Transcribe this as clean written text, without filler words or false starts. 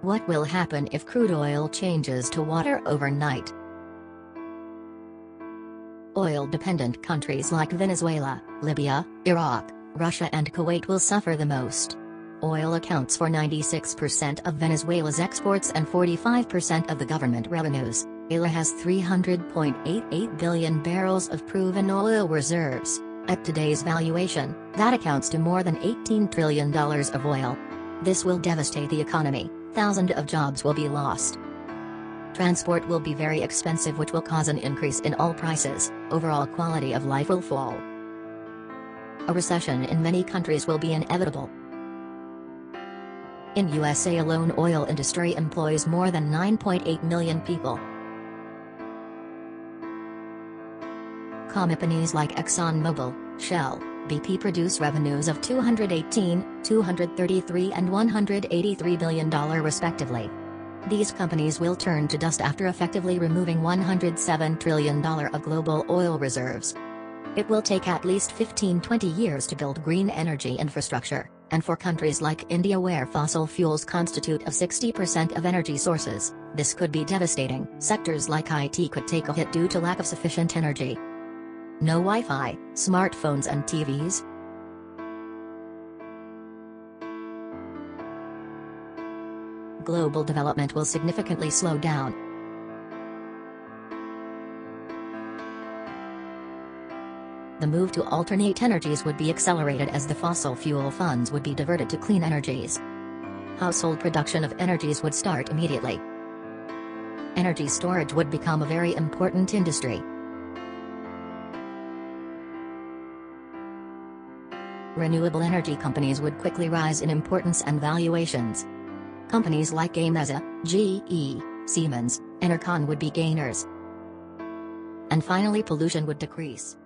What will happen if crude oil changes to water overnight? Oil-dependent countries like Venezuela, Libya, Iraq, Russia and Kuwait will suffer the most. Oil accounts for 96% of Venezuela's exports and 45% of the government revenues. Venezuela has 300.88 billion barrels of proven oil reserves. At today's valuation, that accounts to more than $18 trillion of oil. This will devastate the economy. Thousands of jobs will be lost. Transport will be very expensive, which will cause an increase in all prices. Overall quality of life will fall. A recession in many countries will be inevitable. In USA alone, oil industry employs more than 9.8 million people. Companies like ExxonMobil, Shell, BP produce revenues of $218, $233 and $183 billion respectively. These companies will turn to dust after effectively removing $107 trillion of global oil reserves. It will take at least 15-20 years to build green energy infrastructure, and for countries like India where fossil fuels constitute of 60% of energy sources, this could be devastating. Sectors like IT could take a hit due to lack of sufficient energy. No Wi-Fi, smartphones and TVs? Global development will significantly slow down. The move to alternate energies would be accelerated as the fossil fuel funds would be diverted to clean energies. Household production of energies would start immediately. Energy storage would become a very important industry. Renewable energy companies would quickly rise in importance and valuations. Companies like Gamesa, GE, Siemens, Enercon would be gainers. And finally, pollution would decrease.